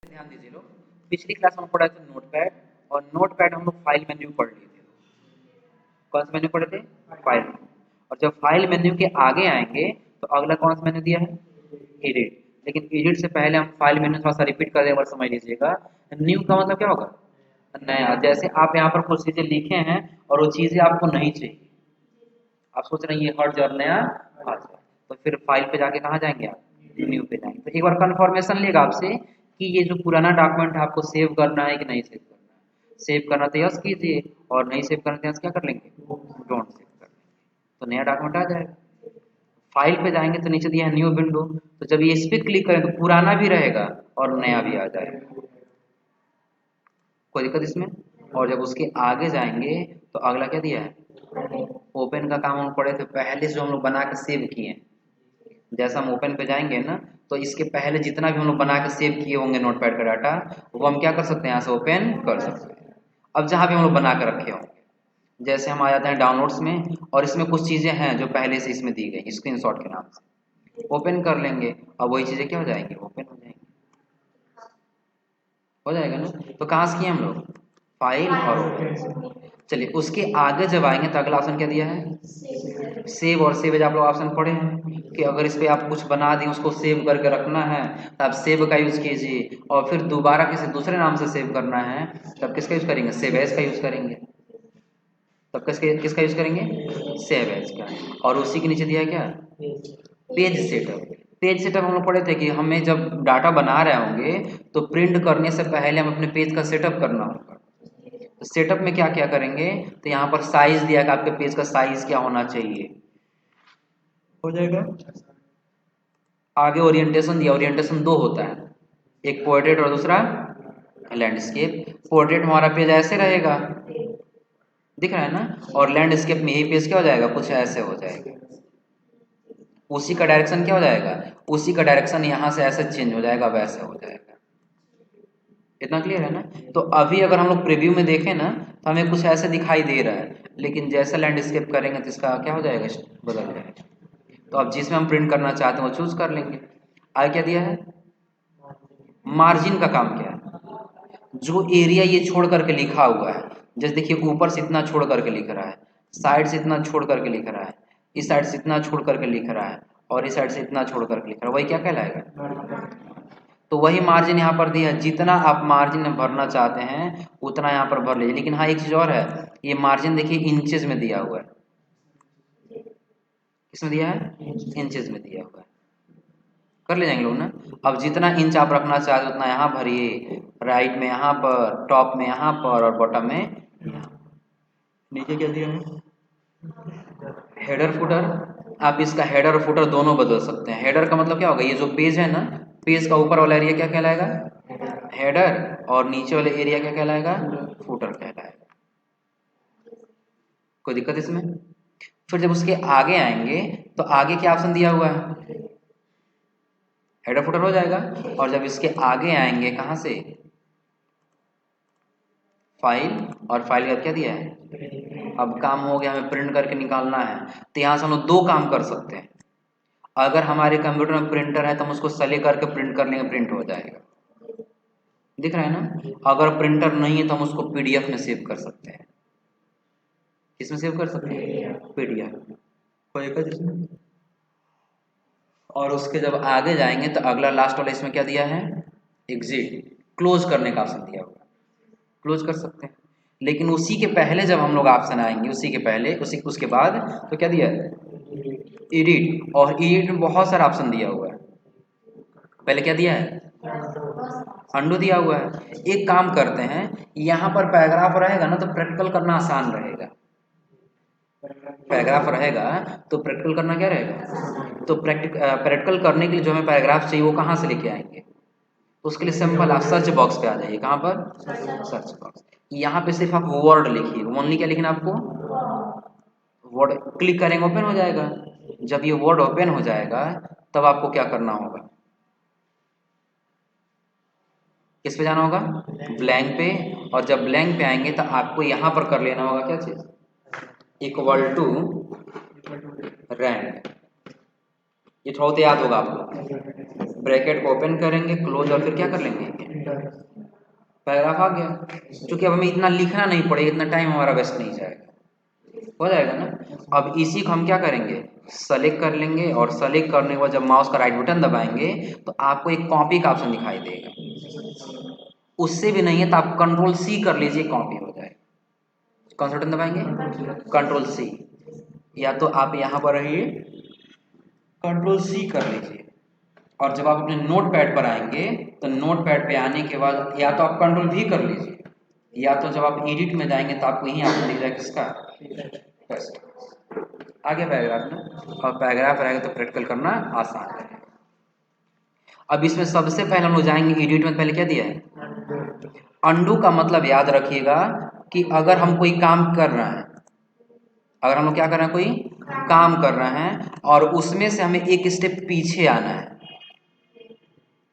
ध्यान दीजिए लोग, पिछली क्लास में हम पढ़ा था नोटपैड, और नोटपैड हम लोग फाइल मेन्यू पढ़ लिए थे। कौन सा मेन्यू पढ़े थे? फाइल। और जब फाइल मेन्यू के आगे आएंगे तो अगला कौन सा मेन्यू दिया है? एडिट। लेकिन एडिट से पहले हम फाइल मेन्यू थोड़ा सा रिपीट कर दें, एक बार समझ लीजिएगा। न्यू का मतलब क्या होगा? नया। जैसे आप यहाँ पर कुछ चीजें लिखे हैं और वो चीजें आपको नहीं चाहिए, आप सोच रहे हैं ये हट जाए, नया आ जाए, तो फिर फाइल पे जाके कहाँ जाएंगे आप? न्यू पे जाएंगे। तो एक बार कंफर्मेशन लेगा आपसे कि ये जो पुराना डॉक्यूमेंट है आपको सेव करना है कि नहीं सेव करना है। सेव करना तो यस कीजिए, और नहीं सेव करना तो यस क्या कर लेंगे? डोंट सेव कर लेंगे। तो नया डॉक्यूमेंट आ जाएगा। फाइल पे जाएंगे तो नीचे दिया है न्यू विंडो, तो जब ये इस पर क्लिक करें तो पुराना भी रहेगा और नया भी आ जाएगा। कोई दिक्कत इसमें? और जब उसके आगे जाएंगे तो अगला क्या दिया है? ओपन का काम हम पढ़े थे पहले, जो हम लोग बना के सेव किए हैं। जैसा हम ओपन पे जाएंगे ना, तो इसके पहले जितना भी हम लोग बना के सेव किए होंगे नोटपैड का डाटा, वो हम क्या कर सकते हैं? यहाँ से ओपन कर सकते हैं। अब जहाँ भी हम लोग बना के रखे होंगे, जैसे हम आ जाते हैं डाउनलोड्स में, और इसमें कुछ चीज़ें हैं जो पहले से इसमें दी गई स्क्रीनशॉट के नाम से, ओपन कर लेंगे। अब वही चीज़ें क्या हो जाएंगी? ओपन हो जाएंगी। हो जाएगा ना? तो कहाँ से किए हम लोग? फाइल और ओपन से। चलिए, उसके आगे जब आएंगे तो अगला ऑप्शन क्या दिया है? सेव। और सेव एज आप लोग ऑप्शन पढ़े हैं कि अगर इस पे आप कुछ बना दें, उसको सेव करके रखना है, तो आप सेव का यूज कीजिए। और फिर दोबारा किसी दूसरे नाम से सेव करना है, तब किसका यूज करेंगे? सेव एज का यूज करेंगे। तब किसका यूज करेंगे? सेव एज का। और उसी के नीचे दिया है क्या? Page setup. पेज सेटअप हम लोग पढ़े थे कि हमें जब डाटा बना रहे होंगे तो प्रिंट करने से पहले हम अपने पेज का सेटअप करना होगा। तो सेटअप में क्या क्या करेंगे? तो यहाँ पर साइज दिया है कि आपके पेज का साइज क्या होना चाहिए। हो जाएगा। आगे ओरिएंटेशन दिया, ओरिएंटेशन दो होता है, एक पोर्ट्रेट और दूसरा लैंडस्केप। पोर्ट्रेट हमारा पेज ऐसे रहेगा, दिख रहा है ना, और लैंडस्केप में यही पेज क्या हो जाएगा? कुछ ऐसे हो जाएगा। उसी का डायरेक्शन क्या हो जाएगा? उसी का डायरेक्शन यहाँ से ऐसे चेंज हो जाएगा, वैसे हो जाएगा। इतना क्लियर है ना? तो अभी अगर हम लोग प्रीव्यू में देखें ना, तो हमें कुछ ऐसे दिखाई दे रहा है, लेकिन जैसा लैंडस्केप करेंगे तो इसका क्या हो जाएगा? बदल जाएगा। तो अब जिसमें हम प्रिंट करना चाहते हैं वो चूज कर लेंगे। आगे क्या दिया है? मार्जिन का काम क्या है? जो एरिया ये छोड़ करके लिखा हुआ है, जैसे देखिए ऊपर से इतना छोड़ करके लिख रहा है, साइड से इतना छोड़ करके लिख रहा है, इस साइड से इतना छोड़ करके लिख रहा है, और इस साइड से इतना छोड़ करके लिख रहा है, वही क्या कहलाएगा? तो वही मार्जिन यहाँ पर दिया है। जितना आप मार्जिन में भरना चाहते हैं उतना यहाँ पर भर लीजिए। लेकिन हाँ, एक चीज और है, ये मार्जिन देखिए इंचेस में दिया हुआ है। किसमें दिया है? इंचेस में दिया हुआ है। कर ले जाएंगे लोग ना। अब जितना इंच आप रखना चाहते उतना यहाँ भरिए, राइट में यहाँ पर, टॉप में यहाँ पर, और बॉटम में यहाँ। नीचे क्या दिया है? Header footer. आप इसका हेडर और फुटर दोनों बदल सकते हैं। हेडर का मतलब क्या होगा? ये जो पेज है ना, पेज का ऊपर वाला एरिया क्या कहलाएगा? हेडर। और नीचे वाले एरिया क्या कहलाएगा? फुटर कहलाएगा। कोई दिक्कत इसमें? फिर जब उसके आगे आएंगे तो आगे क्या ऑप्शन दिया हुआ है? हेडर फुटर हो जाएगा। और जब इसके आगे आएंगे कहाँ से? फाइल। और फाइल का क्या दिया है? अब काम हो गया, हमें प्रिंट करके निकालना है। तो यहाँ से हम लोग दो काम कर सकते हैं। अगर हमारे कंप्यूटर में प्रिंटर है तो हम उसको सेलेक्ट करके प्रिंट कर लेंगे, प्रिंट हो जाएगा। दिख रहा है ना? अगर प्रिंटर नहीं है तो हम उसको पीडीएफ में सेव कर सकते हैं। किसमें सेव कर सकते हैं? पीडीएफ। कोई दिक्कत इसमें? और उसके जब आगे जाएंगे तो अगला लास्ट वाला इसमें क्या दिया है? एग्जिट। क्लोज करने का ऑप्शन दिया हुआ है, क्लोज कर सकते हैं। लेकिन उसी के पहले जब हम लोग ऑप्शन आएंगे, उसी के पहले, उसी उसके बाद तो क्या दिया है? एडिट। और एडिट में बहुत सारा ऑप्शन दिया हुआ है। पहले क्या दिया है? अंडू दिया हुआ है। एक काम करते हैं, यहाँ पर पैराग्राफ रहेगा ना तो प्रैक्टिकल करना आसान रहेगा। पैराग्राफ रहेगा तो प्रैक्टिकल करना क्या रहेगा? तो प्रैक्टिकल करने के लिए जो हमें पैराग्राफ चाहिए वो कहाँ से लेके आएंगे? तो उसके लिए सिंपल आप सर्च बॉक्स पे आ जाइए। कहाँ पर? Search box. यहाँ पे सिर्फ आप वर्ड लिखिए, ओनली क्या लिखना आपको? वर्ड। क्लिक करेंगे ओपन हो जाएगा। जब ये वर्ड ओपन हो जाएगा तब आपको क्या करना होगा? किस पे जाना होगा? ब्लैंक पे। और जब ब्लैंक पे आएंगे तो आपको यहाँ पर कर लेना होगा क्या चीज? Equal to rank. ये थोड़ा तो याद होगा आपको। ब्रैकेट को ओपन करेंगे, क्लोज, और फिर क्या कर लेंगे? पैराग्राफ आ गया। क्योंकि अब हमें इतना लिखना नहीं पड़ेगा, इतना टाइम हमारा वेस्ट नहीं जाएगा, हो जाएगा ना। अब इसी को हम क्या करेंगे, सेलेक्ट कर लेंगे, और सेलेक्ट करने के बाद जब माउस का राइट बटन दबाएंगे तो आपको एक कॉपी का ऑप्शन दिखाई देगा। उससे भी नहीं है तो आप कंट्रोल सी कर लीजिए, कॉपी हो जाएगा। कौन सा बटन दबाएंगे, कंट्रोल सी, या तो आप यहाँ पर रहिए, कंट्रोल सी कर लीजिए। और जब आप अपने नोट पैड पर आएंगे तो नोट पैड पे आने के बाद या तो आप कंट्रोल भी कर लीजिए, या तो जब आप एडिट में जाएंगे तो आपको यहीं ऑप्शन दिख जाएगा किसका, टेक्स्ट। आगे पैराग्राफ में, और पैराग्राफ रहेगा तो प्रैक्टिकल करना आसान है। अब इसमें सबसे पहले हम लोग जाएंगे एडिट में, पहले क्या दिया है, अंडू का मतलब याद रखिएगा कि अगर हम कोई काम कर रहे हैं, अगर हम लोग क्या कर रहे हैं, कोई काम कर रहे हैं और उसमें से हमें एक स्टेप पीछे आना है,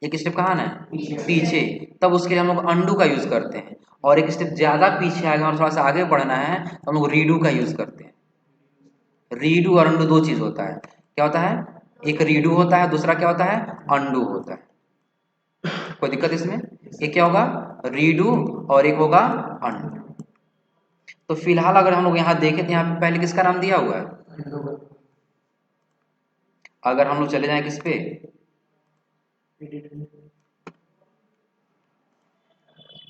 एक स्टेप कहाँ आना है, पीछे, तब उसके लिए हम लोग अंडू का यूज करते हैं। और एक स्टेप ज्यादा पीछे आ गए और थोड़ा सा आगे बढ़ना है तो हम लोग रीडू का यूज करते हैं। रीडू और अंडू दो चीज होता है, क्या होता है, एक रीडू होता है, दूसरा क्या होता है, अंडू होता है। कोई दिक्कत इसमें, एक क्या होगा, रीडू, और एक होगा अंडू। तो फिलहाल अगर हम लोग यहाँ देखें तो यहाँ पे पहले किसका नाम दिया हुआ है, अगर हम लोग चले जाएं किस पे,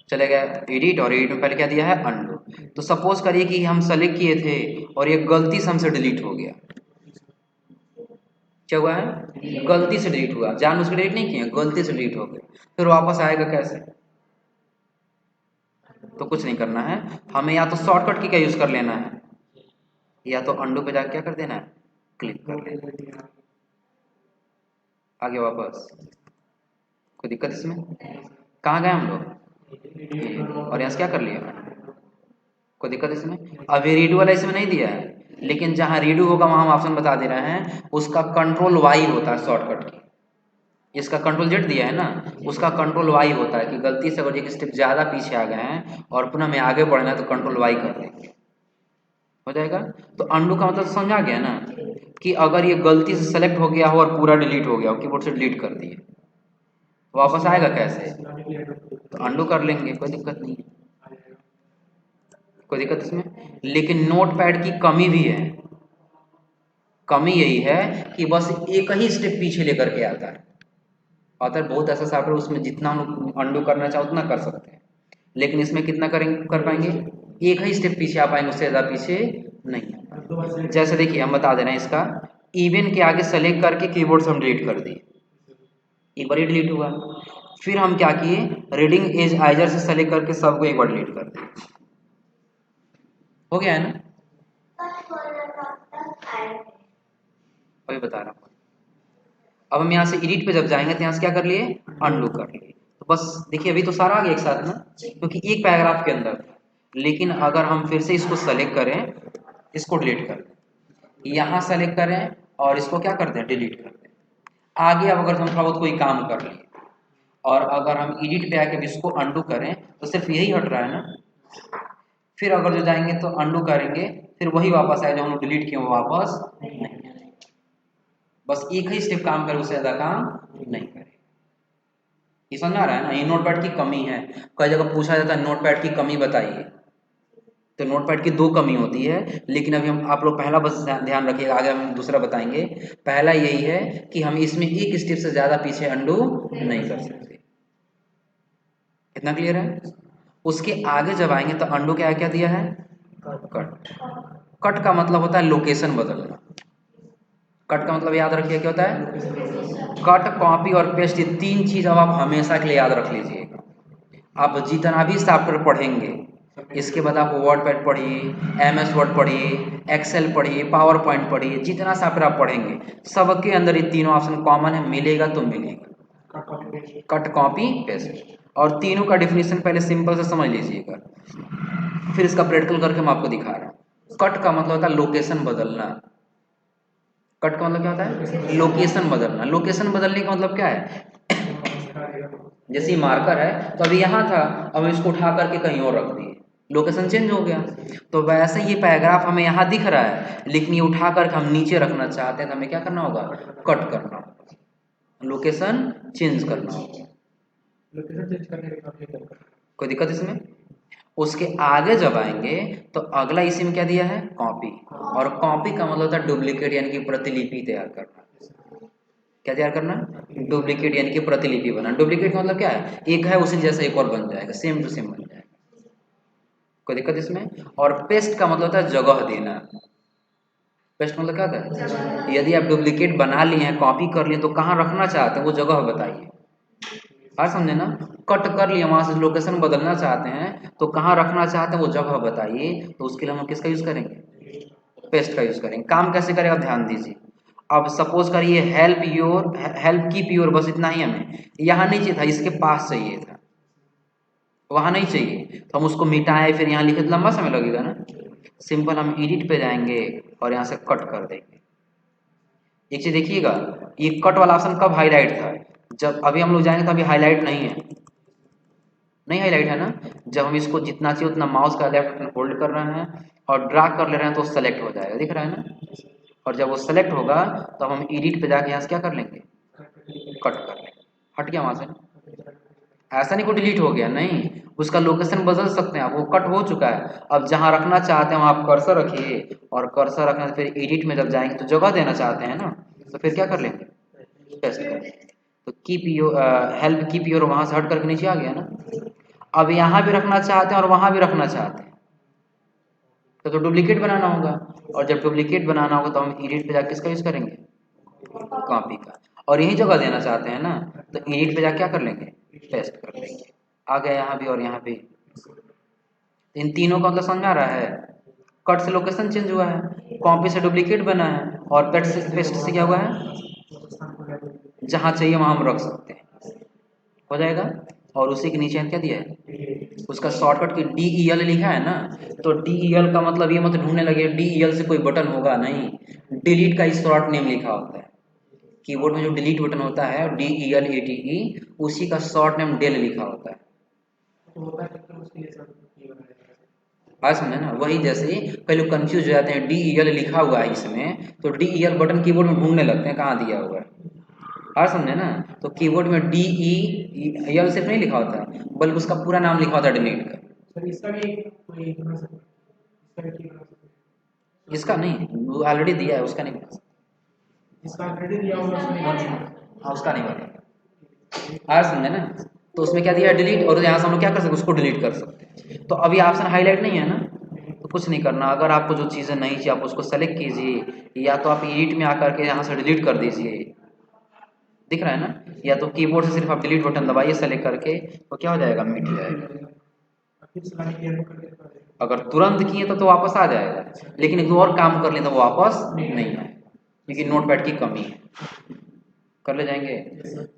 चले गए एडिट, और एडिट में पहले क्या दिया है, अंडू। तो सपोज करिए कि हम सेलेक्ट किए थे और ये गलती से हमसे डिलीट हो गया, क्या हुआ है, गलती से डिलीट हुआ, जानबूझ के डिलीट नहीं किया, गलती से डिलीट हो गया, फिर वापस आएगा कैसे, तो कुछ नहीं करना है हमें, या तो शॉर्टकट की का यूज कर लेना है, या तो अंडू पे जाकर क्या कर देना है, क्लिक कर लेना है, आगे वापस। कोई दिक्कत इसमें, कहाँ गए हम लोग, और यहाँ से क्या कर लिया, कोई दिक्कत इसमें। अभी रीडू वाला इसमें नहीं दिया है, लेकिन जहाँ रीडू होगा वहाँ हम ऑप्शन बता दे रहे हैं, उसका कंट्रोल वाई होता है शॉर्टकट की। इसका कंट्रोल जेड दिया है ना, उसका कंट्रोल वाई होता है कि गलती से अगर एक स्टेप ज्यादा पीछे आ गए हैं और पुनः हमें आगे बढ़ना है तो कंट्रोल वाई कर देंगे, हो जाएगा। तो अंडू का मतलब समझा गया ना, कि अगर ये गलती से सेलेक्ट हो गया हो और पूरा डिलीट हो गया हो, कीबोर्ड से डिलीट कर दिए, वापस आएगा कैसे, तो अंडू कर लेंगे, कोई दिक्कत नहीं है, कोई दिक्कत इसमें। लेकिन नोट पैड की कमी भी है, कमी यही है कि बस एक ही स्टेप पीछे लेकर के आता है। अतः बहुत ऐसा सॉफ्टवेयर उसमें जितना हम अंडू करना चाहो उतना कर सकते हैं, लेकिन इसमें कितना करेंगे, कर पाएंगे, एक ही स्टेप पीछे आ पाएंगे, उससे ज़्यादा पीछे नहीं। जैसे देखिए हम बता दे रहे हैं इसका, इवन के आगे सेलेक्ट करके कीबोर्ड से हम डिलीट कर दिए, एक बार ही डिलीट हुआ। फिर हम क्या किए, रीडिंग एज आइजर से सेलेक्ट करके सबको एक बार डिलीट कर दिए, हो गया है ना, वही बता रहा हूँ। अब हम यहाँ से एडिट पे जब जाएंगे तो यहाँ से क्या कर लिए, अंडू कर लिए। तो बस देखिए अभी तो सारा आ गया एक साथ ना, क्योंकि एक पैराग्राफ के अंदर था। लेकिन अगर हम फिर से इसको सेलेक्ट करें, इसको डिलीट कर दें, यहाँ सेलेक्ट करें और इसको क्या कर दें, डिलीट कर दें। आगे अब अगर हम थोड़ा बहुत कोई काम कर लिए और अगर हम एडिट पे आके इसको अंडू करें तो सिर्फ यही हट रहा है ना। फिर अगर जो जाएंगे तो अंडू करेंगे, फिर वही वापस आए जो हम लोग डिलीट किए वो वापस नहीं, बस एक ही स्टेप काम करे, उससे ज्यादा काम नहीं करे। ये समझ आ रहा है ना, ये नोटपैड की कमी है। कई जगह पूछा जाता है नोटपैड की कमी बताइए, तो नोटपैड की दो कमी होती है, लेकिन अभी हम आप लोग पहला बस ध्यान रखिएगा, आगे हम दूसरा बताएंगे। पहला यही है कि हम इसमें एक स्टेप से ज्यादा पीछे अंडू नहीं कर सकते, इतना क्लियर है। उसके आगे जब आएंगे तो अंडू क्या क्या दिया है, कट। कट का मतलब होता है लोकेशन बदलना। कट का मतलब याद रखिए क्या होता है, कट, कॉपी और पेस्ट, ये तीन चीज अब आप हमेशा के लिए याद रख लीजिएगा। आप जितना भी सॉफ्टवेयर पढ़ेंगे, इसके बाद आप वर्ड पैड पढ़िए, MS वर्ड पढ़िए, एक्सेल पढ़िए, पावर पॉइंट पढ़िए, जितना सॉफ्टवेयर आप पढ़ेंगे सबके अंदर ये तीनों ऑप्शन कॉमन है, मिलेगा तो मिलेगा, कट, कॉपी, पेस्ट। और तीनों का डिफिनीशन पहले सिंपल से समझ लीजिएगा, फिर इसका प्रैक्टिकल करके मैं आपको दिखा रहा हूँ। कट का मतलब होता है लोकेशन बदलना। कट का मतलब क्या होता है, लोकेशन बदलना। लोकेशन बदलने का मतलब क्या है, जैसे मार्कर है तो अभी यहाँ था, अब इसको उठा करके कहीं और रख दिए, लोकेशन चेंज हो गया। तो वैसे ये पैराग्राफ हमें यहाँ दिख रहा है, लेकिन ये उठा करके हम नीचे रखना चाहते हैं तो हमें क्या करना होगा, कट करना होगा, लोकेशन चेंज करना होगा। कोई दिक्कत इसमें? उसके आगे जब आएंगे तो अगला इसी में क्या दिया है, कॉपी। और कॉपी का मतलब होता है डुप्लीकेट यानी कि प्रतिलिपि तैयार करना। क्या तैयार करना? डुप्लीकेट यानी कि प्रतिलिपि बना। डुप्लीकेट का मतलब क्या है, एक है उसी जैसा एक और बन जाएगा, सेम टू सेम बन जाएगा। कोई दिक्कत इसमें? और पेस्ट का मतलब होता है जगह देना। पेस्ट मतलब क्या होता है, यदि आप डुप्लीकेट बना लिए हैं, कॉपी कर लिए, तो कहाँ रखना चाहते हैं वो जगह बताइए। बात समझे ना? कट कर लिए, वहां से लोकेशन बदलना चाहते हैं तो कहाँ रखना चाहते हैं वो जगह बताइए। तो उसके लिए हम किसका यूज करेंगे? पेस्ट का यूज करेंगे। काम कैसे करेगा ध्यान दीजिए। अब सपोज करिए हेल्प कीप योर, बस इतना ही हमें यहाँ नहीं चाहिए था, इसके पास चाहिए था, वहां नहीं चाहिए, तो हम उसको मिटाए फिर यहाँ लिखे तो लंबा समय लगेगा ना। सिंपल हम एडिट पे जाएंगे और यहाँ से कट कर देंगे। एक चीज देखिएगा, ये कट वाला ऑप्शन कब हाईलाइट था? जब अभी हम लोग जाएंगे तो अभी हाईलाइट नहीं है, नहीं हाईलाइट है ना। जब हम इसको जितना चाहिए उतना माउस का लेफ्ट बटन होल्ड कर रहे हैं और ड्रैग कर ले रहे हैं तो सेलेक्ट हो जाएगा, दिख रहा है ना। और जब वो सेलेक्ट होगा तो हम एडिट पे जाके यहाँ से क्या कर लेंगे, कट कर लेंगे। हट गया वहां से। ऐसा नहीं को डिलीट हो गया, नहीं, उसका लोकेशन बदल सकते हैं आप, वो कट हो चुका है। अब जहां रखना चाहते हैं वहां आप कर्सर रखिए, और कर्सर रखने से फिर एडिट में जब जाएंगे तो जगह देना चाहते हैं ना, तो फिर क्या कर लेंगे, पेस्ट कर लेंगे। तो keep your help keep your वहां से हट करके नीचे आ गया ना। अब यहाँ भी रखना चाहते हैं और वहां भी रखना चाहते हैं तो डुप्लीकेट बनाना होगा। और जब डुप्लीकेट बनाना होगा तो हम एडिट पे जाके किसका यूज करेंगे, कॉपी का। और यही जगह देना चाहते हैं ना, तो एडिट पे जाके क्या कर लेंगे, पेस्ट कर लेंगे। आ गया यहाँ भी और यहाँ भी। इन तीनों का मतलब समझ में आ रहा है। कट से लोकेशन चेंज हुआ है, कॉपी से डुप्लीकेट बना है, और पेस्ट से क्या हुआ है, जहां चाहिए वहां हम रख सकते हैं, हो जाएगा। और उसी के नीचे क्या दिया है, उसका शॉर्टकट की DEL लिखा है ना। तो DEL का मतलब ये मत ढूंढने लगे DEL से कोई बटन होगा नहीं, डिलीट का शॉर्ट नेम लिखा होता है। कीबोर्ड में जो डिलीट बटन होता है DELETE, उसी का शॉर्ट नेम डेल लिखा होता है। बात समझे ना, वही जैसे कई लोग कंफ्यूज हो जाते हैं, DEL लिखा हुआ है इसमें, तो DEL बटन कीबोर्ड में ढूंढने लगते हैं कहाँ दिया हुआ है। बात समझे ना, तो कीबोर्ड में DEL सिर्फ नहीं लिखा होता है, बल्कि उसका पूरा नाम लिखा होता है डिलीट का। इसका नहीं, ऑलरेडी दिया है, उसका नहीं बना सकते। हाँ, उसका नहीं बनेगा। आज समझे ना, तो उसमें क्या दिया है, डिलीट, और यहाँ से हम लोग क्या कर सकते हैं, उसको डिलीट कर सकते हैं। तो अभी ऑप्शन हाईलाइट नहीं है ना, तो कुछ नहीं करना। अगर आपको जो चीज़ें नहीं चाहिए आप उसको सेलेक्ट कीजिए, या तो आप एडिट में आकर के यहाँ से डिलीट कर दीजिए, दिख रहा है ना। या तो कीबोर्ड से सिर्फ आप डिलीट बटन दबाइए सेलेक्ट करके, तो क्या हो जाएगा, मिट जाएगा। अगर तुरंत किए तो वापस आ जाएगा, लेकिन एक दो और काम कर लें तो वापस नहीं आए, क्योंकि नोटपैड की कमी है। कर ले जाएंगे।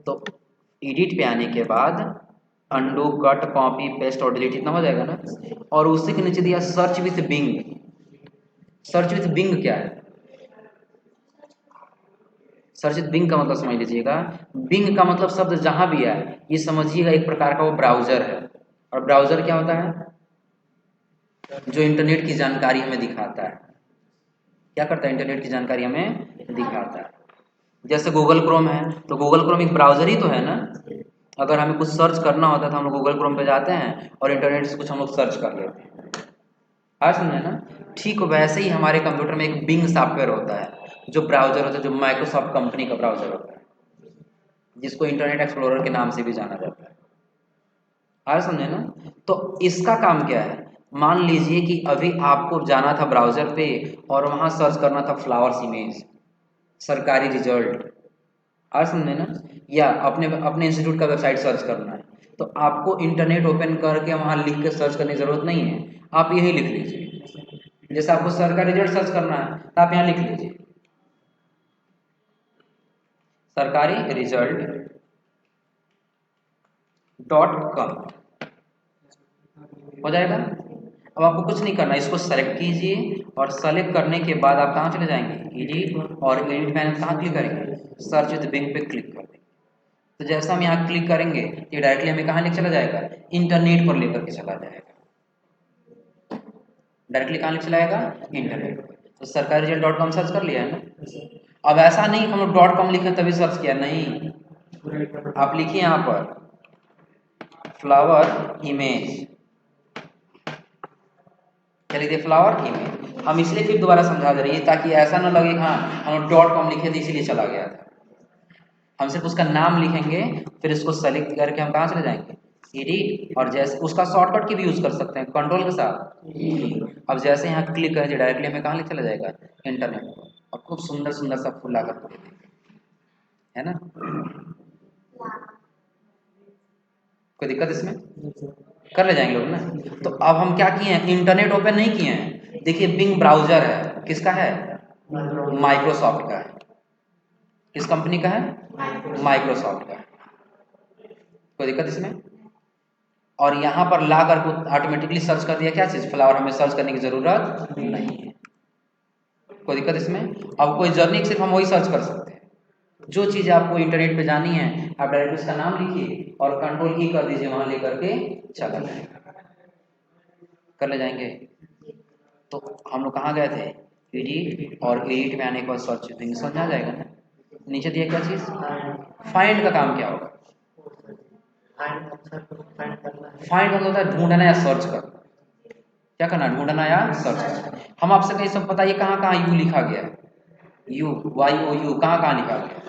तो एडिट पे आने के बाद अंडू, कट, कॉपी, पेस्ट और डिलीट, इतना हो जाएगा ना। और उसी के नीचे दिया search with Bing. Search with Bing क्या है, सर्च विथ बिंग का मतलब समझ लीजिएगा। बिंग का मतलब शब्द जहां भी है, ये समझिएगा एक प्रकार का वो ब्राउजर है। और ब्राउजर क्या होता है, जो इंटरनेट की जानकारी हमें दिखाता है। क्या करता है, इंटरनेट की जानकारी हमें दिखाता है। जैसे गूगल क्रोम है, तो गूगल क्रोम एक ब्राउजर ही तो है ना। अगर हमें कुछ सर्च करना होता है तो हम लोग गूगल क्रोम पे जाते हैं और इंटरनेट से कुछ हम लोग सर्च कर लेते हैं। आज समझे ना। ठीक वैसे ही हमारे कंप्यूटर में एक बिंग सॉफ्टवेयर होता है, जो ब्राउजर होता है, जो माइक्रोसॉफ्ट कंपनी का ब्राउजर होता है, जिसको इंटरनेट एक्सप्लोरर के नाम से भी जाना जाता है। आज समझे ना। तो इसका काम क्या है, मान लीजिए कि अभी आपको जाना था ब्राउजर पे और वहां सर्च करना था फ्लावर्स इमेज, सरकारी रिजल्ट, आज समझे ना, या अपने अपने इंस्टीट्यूट का वेबसाइट सर्च करना है, तो आपको इंटरनेट ओपन करके वहां लिख के सर्च करने की जरूरत नहीं है, आप यही लिख लीजिए। जैसे आपको सरकारी रिजल्ट सर्च करना है तो आप यहाँ लिख लीजिए सरकारी रिजल्ट .com, हो जाएगा। अब आपको कुछ नहीं करना, इसको सेलेक्ट कीजिए और सेलेक्ट करने के बाद आप कहाँ चले जाएंगे, एडिट, और एडिट पैनल कहाँ क्लिक करेंगे, सर्च विद बिंग पे क्लिक कर देंगे। तो जैसा हम यहाँ क्लिक करेंगे ये डायरेक्टली हमें कहाँ लेकर चला जाएगा, इंटरनेट पर लेकर के चला जाएगा। डायरेक्टली कहाँ लेकर चला जाएगा, इंटरनेट पर। तो सरकारी रिजल्ट .com सर्च कर लिया है ना। अब ऐसा नहीं हम लोग .com लिखे तभी सर्च किया, नहीं, आप लिखिए यहाँ पर फ्लावर इमेज, क्या लिख दिया? Flower image. हम इसलिए फिर दोबारा समझा दे रही है ताकि ऐसा ना लगे हाँ हम .com लिखे थे इसीलिए चला गया था। हम सिर्फ उसका नाम लिखेंगे, फिर इसको सेलेक्ट करके हम कहाँ चले जाएंगे? एडिट, और जैसे उसका शॉर्टकट की भी यूज कर सकते हैं कंट्रोल के साथ। अब जैसे यहाँ क्लिक करेंगे डायरेक्टली हमें कहाँ ले चला जाएगा? इंटरनेट पर। और खूब सुंदर सुंदर सा फूल आकर है ना। कोई दिक्कत इसमें? कर ले जाएंगे लोग ना। तो अब हम क्या किए हैं? इंटरनेट ओपन नहीं किए हैं। देखिए बिंग ब्राउजर है, किसका है? माइक्रोसॉफ्ट का है। किस कंपनी का है? माइक्रोसॉफ्ट का है। कोई दिक्कत इसमें? और यहाँ पर ला करके ऑटोमेटिकली सर्च कर दिया क्या चीज? फ्लावर। हमें सर्च करने की जरूरत नहीं है। कोई दिक्कत इसमें? अब कोई जर्नी सिर्फ हम वही सर्च कर सकते हैं। जो चीज आपको इंटरनेट पे जानी है आप डायरेक्ट उसका नाम लिखिए और कंट्रोल ई कर दीजिए, वहां लेकर के चला जाएगा। कर ले जाएंगे। तो हम लोग कहाँ गए थे? एडिट, और एडिट में आने के बाद सर्च देंगे, समझ आ जाएगा ना। नीचे दिया क्या चीज? फाइंड का काम क्या होगा? फाइंड मतलब होता है ढूंढना या सर्च करना। क्या करना? ढूंढना या सर्च करना। हम आपसे कहीं सब बताइए कहाँ कहाँ यू लिखा गया है? यू, YOU कहाँ कहाँ लिखा गया?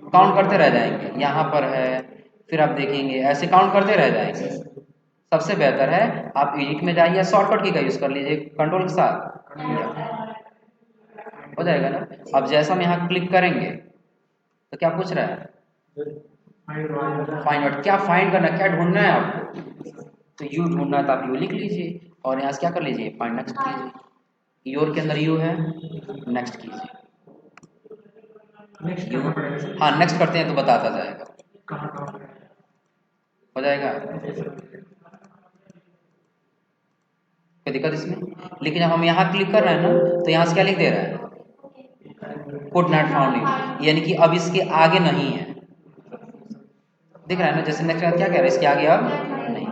काउंट करते रह जाएंगे, यहाँ पर है, फिर आप देखेंगे ऐसे काउंट करते रह जाएंगे। सबसे बेहतर है आप एडिट में जाइए, शॉर्टकट की का यूज कर लीजिए कंट्रोल के साथ, हो जाएगा ना। अब जैसा हम यहाँ क्लिक करेंगे तो क्या पूछ रहा है? Find word. क्या फाइंड करना, क्या ढूंढना है आपको? तो यू ढूंढना है तो आप यू लिख लीजिए और यहाँ से क्या कर लीजिए? फाइंड नेक्स्ट कीजिए। योर के अंदर यू है, नेक्स्ट कीजिए। हाँ नेक्स्ट करते हैं तो बताता जाएगा, हो जाएगा। कोई दिक्कत इसमें? लेकिन जब हम यहाँ क्लिक कर रहे हैं ना तो यहाँ से क्या लिख दे रहा है? कुड नॉट फाउंड, यानी कि अब इसके आगे नहीं है। दिख रहा है ना। जैसे नेक्स्ट क्या कह रहे हैं? इसके आगे अब नहीं।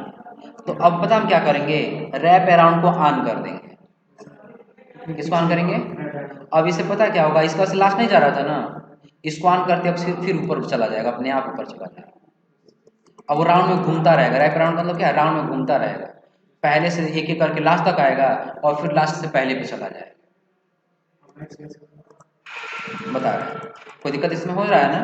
तो अब पता हम क्या करेंगे? रैप अराउंड को ऑन कर देंगे। किसको ऑन करेंगे? अब इसे पता क्या होगा? इसका से लास्ट नहीं जा रहा था ना, इसको ऑन करते अब फिर ऊपर चला जाएगा, अपने आप ऊपर चला जाएगा। अब वो राउंड में घूमता रहेगा। रैप अराउंड मतलब क्या है? राउंड में घूमता रहेगा, पहले से एक एक करके लास्ट तक आएगा और फिर लास्ट से पहले पे चला जाएगा। बता रहे हैं। कोई दिक्कत इसमें हो रहा है ना।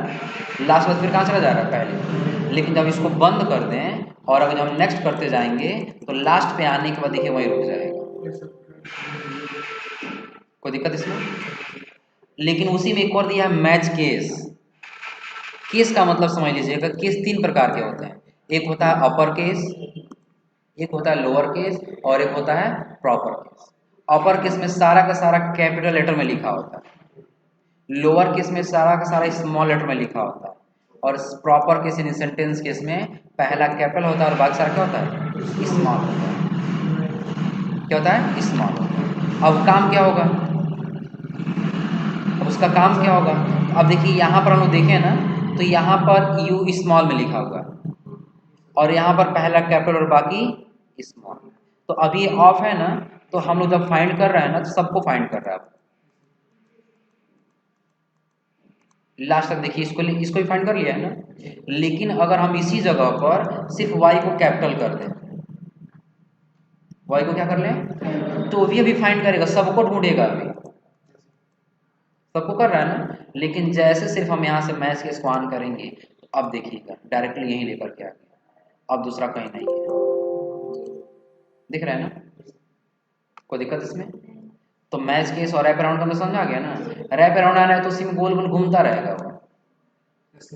लास्ट में फिर कहाँ चला जाएगा? पहले। लेकिन जब इसको बंद कर दें और अगर हम नेक्स्ट करते जाएंगे तो लास्ट पे आने के बाद देखिए वहीं रुक जाएगा। कोई दिक्कत इसमें? लेकिन उसी में एक और दिया है मैच केस। केस का मतलब समझ लीजिएगा, केस तीन प्रकार के होते हैं। एक होता है अपर केस, एक होता है लोअर केस, और एक होता है प्रॉपर केस। अपर केस में सारा का सारा कैपिटल लेटर में लिखा होता है, लोअर केस में सारा का सारा स्मॉल लेटर में लिखा होता है, और प्रॉपर केस यानी सेंटेंस केस में पहला कैपिटल होता है और बाकी सारा क्या होता है? स्मॉल होता है। क्या होता है? स्मॉल। अब काम क्या होगा? अब उसका काम क्या होगा? अब देखिए यहाँ पर हम लोग देखें ना तो यहाँ पर यू स्मॉल में लिखा हुआ है और यहाँ पर पहला कैपिटल और बाकी स्मॉल। तो अभी ऑफ है ना, तो हम लोग जब फाइंड कर रहे हैं ना तो सबको फाइंड कर रहा है। लास्ट तक देखिए, इसको भी फाइंड कर लिया है ना। लेकिन अगर हम इसी जगह पर सिर्फ y को कैपिटल कर दें, y को क्या कर लें, तो भी अभी फाइंड करेगा, सबको ढूंढेगा। अभी सबको कर रहा है ना। लेकिन जैसे सिर्फ हम यहाँ से मैच के इसको ऑन करेंगे तो अब देखिएगा डायरेक्टली यहीं लेकर के आ गया, अब दूसरा कहीं नहीं है। दिख रहा है ना। कोई दिक्कत इसमें? तो मैच केस और रैप अराउंड का मैं समझा गया ना। रैप अराउंड आ रहा है तो उसी में गोल गोल घूमता रहेगा वो,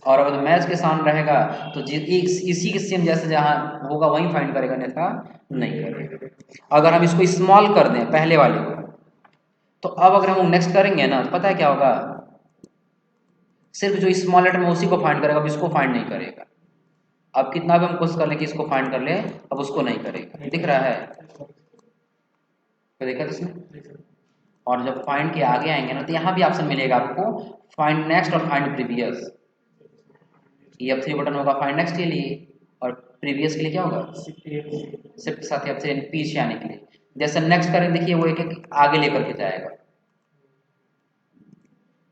और अगर मैच के सामने रहेगा तो इसी के सेम जैसे जहां होगा वहीं फाइंड करेगा, अन्यथा नहीं करेगा। अगर हम इसको स्मॉल कर दें पहले वाले को, तो अब अगर हम नेक्स्ट करेंगे ना तो पता है क्या होगा? सिर्फ जो स्मॉल लेटर में उसी को फाइंड करेगा, अब इसको फाइंड नहीं करेगा। अब कितना भी हम कोशिश कर ले कि इसको फाइंड कर ले, अब उसको नहीं करेगा। दिख रहा है? तो देखा इसमें। और जब फाइंड के आगे आएंगे ना तो यहाँ भी ऑप्शन मिलेगा आपको, फाइंड नेक्स्ट और फाइंड प्रीवियस। ये F3 बटन होगा फाइंड नेक्स्ट के लिए, और प्रीवियस के लिए क्या होगा? शिफ्ट के साथ F3 पीछे आने के लिए। जैसे नेक्स्ट करें देखिए वो एक एक आगे लेकर के जाएगा,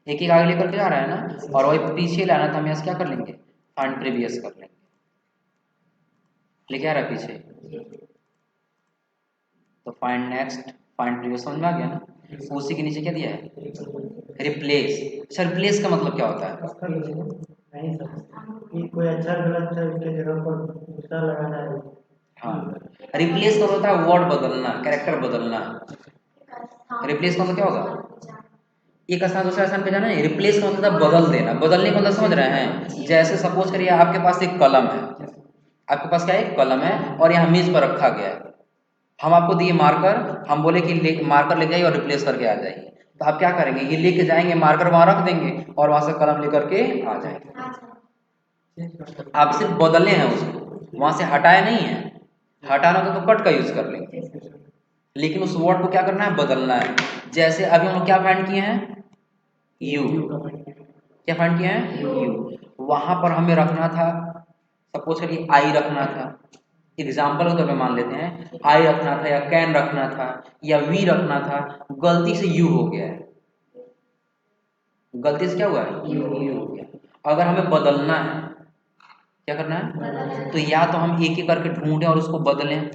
एक एक आगे लेकर के जा रहा है ना। और वही पीछे लाना तो हम यहाँ से क्या कर लेंगे? फाइंड प्रीवियस कर लेंगे। लिखा रहा पीछे। तो फाइंड नेक्स्ट, फाइंड प्रीवियस समझ में आ गया ना। उसी के नीचे क्या दिया है, रिप्लेस। अच्छा, रिप्लेस का मतलब क्या होता है? कोई अच्छा गलत के जगह पर दूसरा लगाना है। हाँ, रिप्लेस का होता है वर्ड बदलना, कैरेक्टर बदलना। रिप्लेस का मतलब क्या होगा, एक स्थान दूसरे स्थान पे जाना है। रिप्लेस का मतलब बदल देना, बदलने का मतलब समझ रहे हैं। जैसे सपोज करिए आपके पास एक कलम है, आपके पास क्या है, एक कलम है और यहाँ मेज पर रखा गया है। हम आपको दिए मार्कर, हम बोले कि मार्कर ले जाइए और रिप्लेस करके आ जाइए। तो आप क्या करेंगे, ये लेके जाएंगे, मार्कर वहां रख देंगे और वहां से कलम लेकर के आ जाएंगे। आप सिर्फ बदले हैं उसको, वहां से हटाए नहीं है। हटाना तो कट का यूज कर लेंगे, लेकिन उस वर्ड को क्या करना है, बदलना है। जैसे अभी हम लोग क्या फाइंड किए हैं, यू। क्या फाइंड किए हैं, यू। वहां पर हमें रखना था, सपोज करिए आई रखना था, एग्जाम्पल के तौर पे मान लेते हैं, आई रखना था या कैन रखना था या वी रखना था। गलती से यू हो गया है, गलती से क्या हुआ है, यू हो गया। अगर हमें बदलना है, क्या करना है, तो या तो हम एक एक करके ढूंढें और उसको बदलें,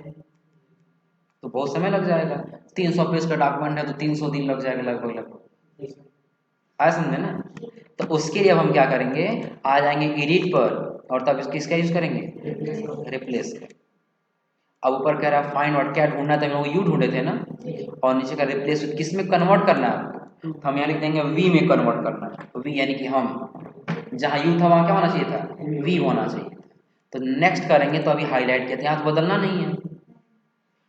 तो बहुत समय लग जाएगा। 300 पेज का डॉक्यूमेंट है तो 300 दिन लग जाएगा लगभग लगभग, आया समझे ना। तो उसके लिए अब हम क्या करेंगे, आ जाएंगे एडिट पर और तब किसका यूज करेंगे, रिप्लेस का। अब ऊपर कह रहा है फाइंड वर्ड, क्या ढूंढना था, हम लोग यू ढूंढे थे ना, और नीचे का रिप्लेस किस में कन्वर्ट करना है आपको, तो हम यहाँ लिख देंगे वी में कन्वर्ट करना है। तो वी यानी कि हम, जहाँ यू था वहाँ क्या होना चाहिए था, वी होना चाहिए। तो नेक्स्ट करेंगे, तो अभी हाईलाइट किया था, यहाँ तो बदलना नहीं है,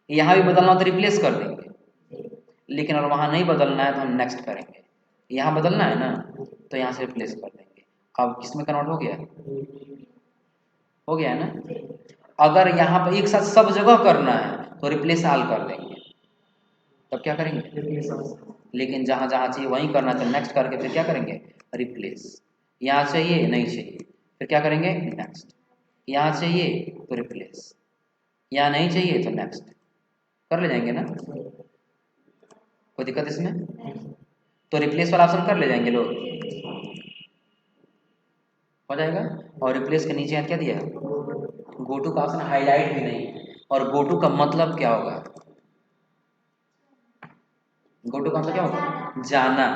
यहाँ भी बदलना हो तो रिप्लेस कर देंगे, लेकिन अगर वहाँ नहीं बदलना है तो हम नेक्स्ट करेंगे। यहाँ बदलना है ना, तो यहाँ से रिप्लेस कर देंगे। अब किस में कन्वर्ट हो गया, हो गया है ना। अगर यहाँ पर एक साथ सब जगह करना है तो रिप्लेस आल कर देंगे, तब क्या करेंगे, लेकिन जहाँ जहाँ चाहिए वहीं करना, तो नेक्स्ट करके फिर क्या करेंगे, रिप्लेस। यहाँ चाहिए नहीं चाहिए, फिर क्या करेंगे, नेक्स्ट। यहाँ चाहिए तो रिप्लेस, यहाँ नहीं चाहिए तो नेक्स्ट, कर ले जाएंगे ना, कोई दिक्कत इसमें। तो रिप्लेस वाला ऑप्शन कर ले जाएंगे लोग, हो जाएगा। और रिप्लेस के नीचे क्या दिया है, गो टू का ऑप्शन हाईलाइट भी नहीं है। और गो टू का मतलब क्या होगा, गो टू का मतलब क्या होगा, जाना।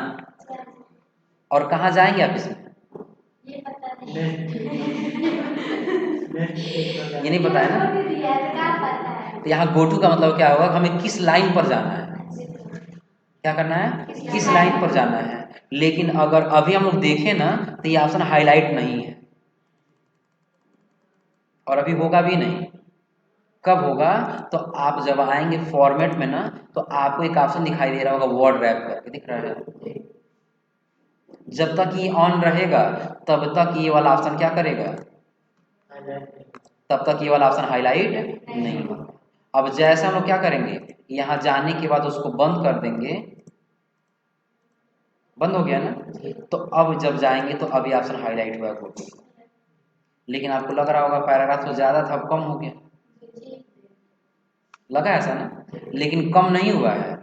और कहाँ जाएंगे आप इसमें, ये नहीं पता है ना। तो यहाँ गो टू का मतलब क्या होगा, हमें किस लाइन पर जाना है, क्या करना है, किस लाइन पर जाना है। लेकिन अगर अभी हम लोग देखें ना, तो ये ऑप्शन हाईलाइट नहीं है और अभी होगा भी नहीं। कब होगा, तो आप जब आएंगे फॉर्मेट में ना, तो आपको एक ऑप्शन दिखाई दे रहा होगा, वर्ड रैप करके दिख रहा है। जब तक ये ऑन रहेगा तब तक ये वाला ऑप्शन क्या करेगा, तब तक ये वाला ऑप्शन हाईलाइट नहीं होगा। अब जैसे हम लोग क्या करेंगे, यहाँ जाने के बाद उसको बंद कर देंगे, बंद हो गया ना। तो अब जब जाएंगे तो अभी ऑप्शन हाईलाइट हुआ है, लेकिन आपको लग रहा होगा पैराग्राफ तो ज्यादा था, अब कम हो गया, लगा ऐसा ना, लेकिन कम नहीं हुआ है।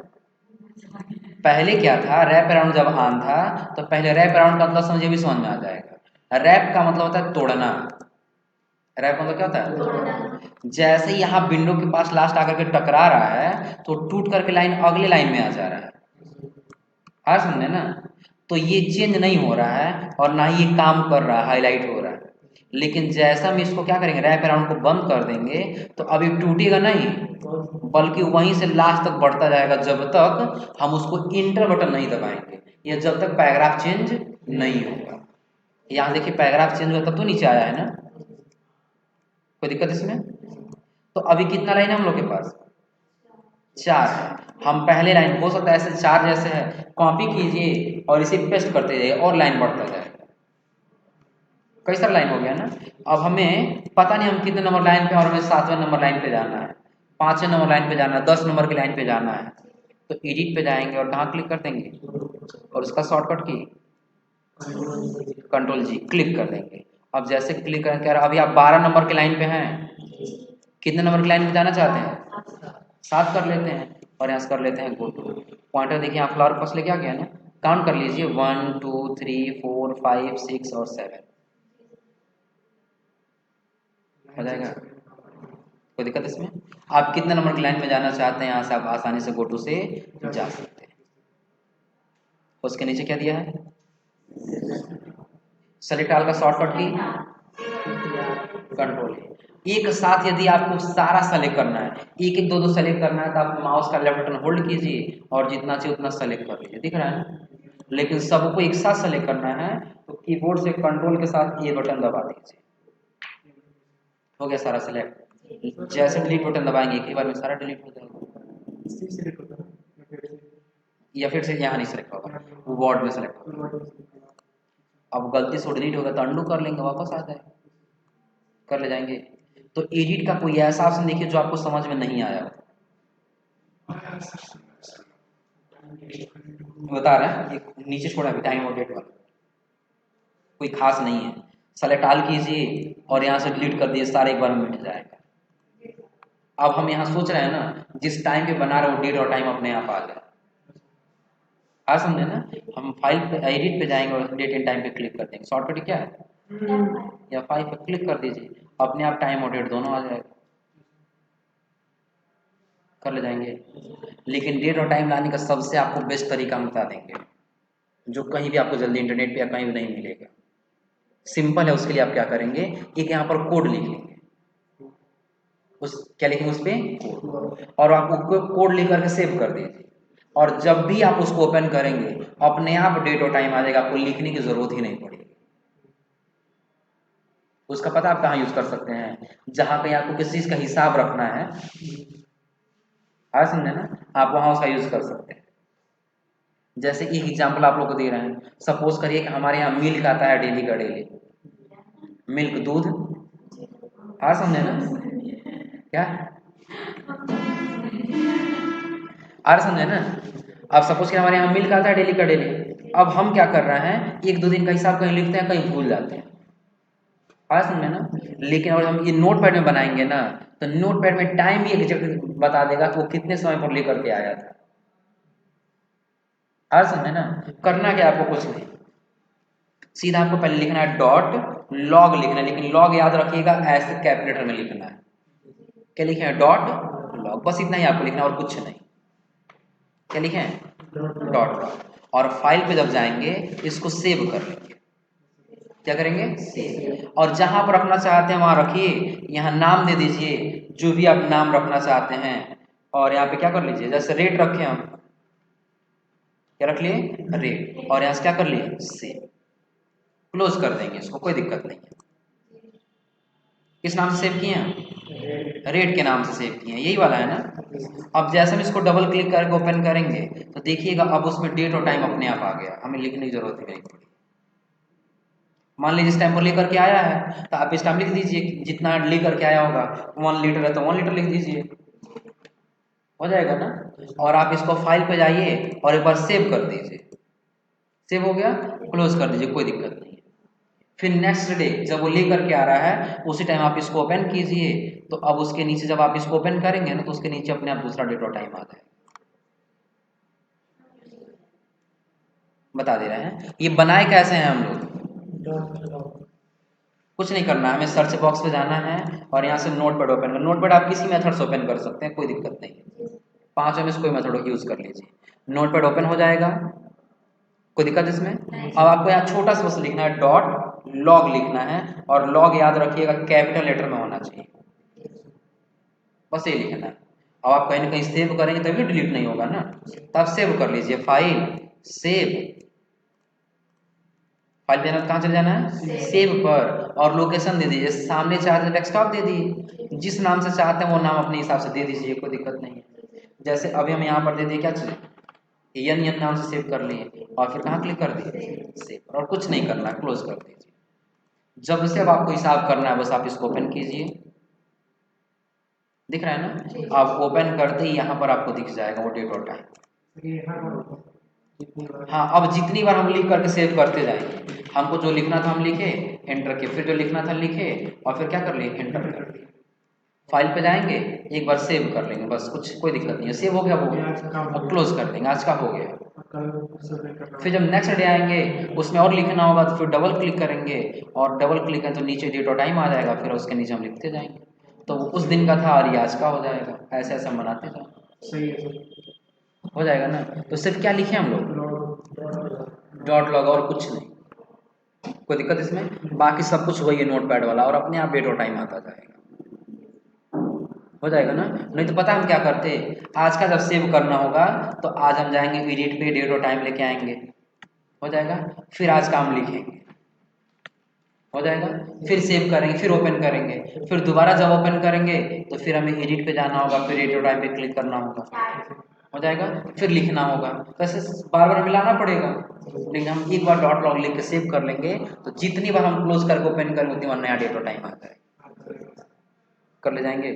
पहले क्या था, रैप अराउंड जब आन था, तो पहले रैप अराउंड का मतलब समझे भी समझ में आ जाएगा। रैप का मतलब होता है तोड़ना, रैप मतलब क्या होता है, तोड़ना। जैसे यहाँ विंडो के पास लास्ट आकर के टकरा रहा है तो टूट करके लाइन अगले लाइन में आ जा रहा है, हाँ समझे ना। तो ये चेंज नहीं हो रहा है और ना ही ये काम कर रहा है, हाईलाइट हो रहा है। लेकिन जैसा हम इसको क्या करेंगे, रैप अराउंड को बंद कर देंगे, तो अभी टूटेगा नहीं, बल्कि वहीं से लास्ट तक बढ़ता जाएगा, जब तक हम उसको इंटर बटन नहीं दबाएंगे या जब तक पैराग्राफ चेंज नहीं होगा। यहाँ देखिए पैराग्राफ चेंज हुआ तब तो नीचे आया है ना, कोई दिक्कत इसमें। तो अभी कितना लाइन है हम लोग के पास, 4 है। हम पहले लाइन, हो सकता है ऐसे 4 जैसे है, कॉपी कीजिए और इसे पेस्ट करते जाइए और लाइन बढ़ता जाएगा, कई सारा लाइन हो गया ना। अब हमें पता नहीं हम कितने नंबर लाइन पे, और हमें 7वें नंबर लाइन पे जाना है, 5वें नंबर लाइन पे जाना है, 10 नंबर की लाइन पे जाना है। तो एडिट पे जाएंगे और कहाँ क्लिक कर देंगे, और उसका शॉर्टकट की कंट्रोल जी, क्लिक कर देंगे। अब जैसे क्लिक करके अभी आप 12 नंबर के लाइन पे हैं, कितने नंबर की लाइन पे जाना चाहते हैं, 7 कर लेते हैं और यहाँ से कर लेते हैं गो टू। पॉइंटर देखिए यहाँ फ्लावर पास लेके आ गया ना, काउंट कर लीजिए 1 2 3 4 5 6 और 7 हो जाएगा। कोई दिक्कत इसमें? आप कितने नंबर की लाइन में जाना चाहते हैं यहाँ से आप आसानी से गो टू से जा सकते हैं। उसके नीचे क्या दिया है? सेलेक्ट ऑल का शॉर्टकट की कंट्रोल। एक साथ यदि आपको सारा सेलेक्ट करना है, एक एक दो दो सेलेक्ट करना है, तो आप माउस का लेफ्ट बटन होल्ड कीजिए और जितना चाहिए उतना सेलेक्ट कर लीजिए, दिख रहा है ना? लेकिन सबको एक साथ सेलेक्ट करना है तो कीबोर्ड से कंट्रोल के साथ ए बटन दबा दीजिए। हो गया सारा सेलेक्ट। जैसे डिलीट बटन दबाएंगे एक ही बार में सारा डिलीट हो जाएगा, या फिर से यहाँ नहीं सेलेक्ट होगा, वर्ड में सेलेक्ट होगा। अब गलती से डिलीट होगा तो अंडू कर लेंगे, वापस आ जाएगा, कर ले जाएंगे। तो एडिट का कोई ऐसा ऑप्शन देखिए जो आपको समझ में नहीं आया, बता रहे हैं एक नीचे छोड़ा है टाइम और डेट वाला, कोई खास नहीं है। सेलेक्ट ऑल कीजिए और यहाँ से डिलीट कर दिए, सारे एक बार में मिट जाएगा। अब हम यहाँ सोच रहे हैं ना जिस टाइम पे बना रहे हो डेट और टाइम अपने आप आ जाए, आ समझे ना? हम फाइल पे एडिट पे जाएंगे और डेट एंड टाइम पे क्लिक कर देंगे, शॉर्टकट क्या है या फाइल पे क्लिक कर दीजिए, अपने आप टाइम और डेट दोनों आ जाएगा, कर ले जाएंगे। लेकिन डेट और टाइम लाने का सबसे आपको बेस्ट तरीका हम बता देंगे, जो कहीं भी आपको जल्दी इंटरनेट पे या कहीं भी नहीं मिलेगा। सिंपल है, उसके लिए आप क्या करेंगे, एक यहाँ पर कोड लिख लेंगे, उस क्या लिखेंगे उस पे कोड, और आप उसको कोड लिख करके सेव कर दीजिए, और जब भी आप उसको ओपन करेंगे अपने आप डेट और टाइम आ जाएगा, आपको लिखने की जरूरत ही नहीं पड़ेगी। उसका पता आप कहाँ यूज कर सकते हैं, जहां कहीं आपको किसी चीज का हिसाब रखना है, समझे ना, आप वहां उसका यूज कर सकते हैं। जैसे एक एग्जांपल आप लोग को दे रहे हैं, सपोज करिए कि हमारे यहाँ मिल्क आता है डेली का डेली, मिल्क दूध, समझे ना क्या, समझे ना? अब सपोज कि हमारे यहाँ मिल्क आता है डेली का डेली, अब हम क्या कर रहे हैं, एक दो दिन का हिसाब कहीं लिखते हैं कहीं भूल जाते हैं, समझे ना? लेकिन अगर हम ये नोटपैड में बनाएंगे ना, तो नोटपैड में टाइम भी एग्जैक्ट बता देगा कि वो कितने समय पर लेकर के आया था, समझे ना? करना क्या आपको, कुछ नहीं, सीधा आपको पहले लिखना है डॉट लॉग लिखना है, लेकिन लॉग याद रखिएगा ऐसे कैलकुलेटर में लिखना है, क्या लिखे हैं, डॉट लॉग, बस इतना ही आपको लिखना है और कुछ नहीं। क्या लिखे हैं, डॉट लॉग। और फाइल पे जब जाएंगे इसको सेव कर लेंगे, क्या करेंगे, सेव, और जहां पर रखना चाहते हैं वहां रखिए, यहाँ नाम दे दीजिए जो भी आप नाम रखना चाहते हैं, और यहाँ पे क्या कर लीजिए, जैसे रेट रखे हम, क्या रख लिए, रेट, और यहाँ से क्या कर लिए, सेव, क्लोज कर देंगे इसको, कोई दिक्कत नहीं है। किस नाम से सेव किए हैं, रेट के नाम से सेव किए हैं, यही वाला है ना? अब जैसे हम इसको डबल क्लिक करके ओपन करेंगे तो देखिएगा अब उसमें डेट और टाइम अपने आप आ गया, हमें लिखने की जरूरत नहीं पड़ी। मान लीजिए इस टाइम पर लेकर के आया है तो आप इस टाइम लिख दीजिए, जितना लेकर के आया होगा 1 लीटर है तो 1 लीटर लिख दीजिए, हो जाएगा ना? और आप इसको फाइल पे जाइए और एक बार सेव कर दीजिए, सेव हो गया, क्लोज कर दीजिए, कोई दिक्कत नहीं है। फिर नेक्स्ट डे जब वो लेकर के आ रहा है उसी टाइम आप इसको ओपन कीजिए, तो अब उसके नीचे जब आप इसको ओपन करेंगे ना तो उसके नीचे अपने आप दूसरा डेट और टाइम आ जाएगा। बता दे रहे हैं ये बनाए कैसे हैं हम लोग, कुछ नहीं करना है, हमें सर्च बॉक्स पे जाना है और यहाँ से नोटपैड ओपन करना। नोटपैड आप किसी मेथड से ओपन कर सकते हैं, कोई दिक्कत नहीं है, 5 में से कोई मेथड यूज कर लीजिए, नोटपैड ओपन हो जाएगा, कोई दिक्कत इसमें? अब आपको यहाँ छोटा सा बस लिखना है, डॉट लॉग लिखना है, और लॉग याद रखिएगा कैपिटल लेटर में होना चाहिए, बस ये लिखना है। अब आप कहीं ना कहीं सेव करेंगे तभी डिलीट नहीं होगा ना, तब सेव कर लीजिए, फाइल सेव, फाइल देना कहाँ चले जाना है, सेव पर, और लोकेशन दे दीजिए, सामने चाहते हैं डेस्कटॉप दे दिए, जिस नाम से चाहते हैं वो नाम अपने हिसाब से दे दीजिए, कोई दिक्कत नहीं है। जैसे अभी हम यहाँ पर दे दिए क्या चीज़, एन नाम से सेव कर लिए, और फिर कहाँ क्लिक कर दिए, सेव, और कुछ नहीं करना, क्लोज कर दीजिए। जब से अब आपको हिसाब करना है बस आप इसको ओपन कीजिए, दिख रहा है ना? आप ओपन करते ही यहाँ पर आपको दिख जाएगा वो डेट और टाइम। हाँ, अब जितनी बार हम लिख करके सेव करते जाएंगे, हमको जो लिखना था हम लिखे, एंटर किए, फिर जो लिखना था लिखे, और फिर क्या कर लिए, एंटर कर दिए। फाइल पे जाएंगे एक बार सेव कर लेंगे, बस कुछ कोई दिक्कत नहीं है, सेव हो गया वो, अब क्लोज कर देंगे, आज का हो गया। फिर जब नेक्स्ट डे आएंगे उसमें और लिखना होगा तो फिर डबल क्लिक करेंगे, और डबल क्लिक करें तो नीचे डेट और टाइम आ जाएगा, फिर उसके नीचे हम लिखते जाएंगे। तो उस दिन का था और ये आज का हो जाएगा, ऐसे ऐसे हम बनाते जाओ, सही है सर। हो जाएगा ना। तो सिर्फ क्या लिखे हम लोग, डॉट लॉग, और कुछ नहीं, कोई दिक्कत इसमें? बाकी सब कुछ वही है नोटपैड वाला, और अपने आप डेट और टाइम आता जाएगा, हो जाएगा ना। नहीं तो पता हम क्या करते, आज का जब सेव करना होगा तो आज हम जाएंगे एडिट पे, डेट और टाइम लेके आएंगे, हो जाएगा, फिर आज का हम लिखेंगे, हो जाएगा, फिर सेव करेंगे, फिर ओपन करेंगे, फिर दोबारा जब ओपन करेंगे तो फिर हमें एडिट पे जाना होगा, फिर डेट और टाइम पे क्लिक करना होगा, हो जाएगा, फिर लिखना होगा, वैसे बार बार मिलाना पड़ेगा। लेकिन हम एक बार डॉट लॉग लिख के सेव कर लेंगे तो जितनी बार हम क्लोज करके ओपन करेंगे उतनी बार नया डेट और टाइम आता है, कर ले जाएंगे,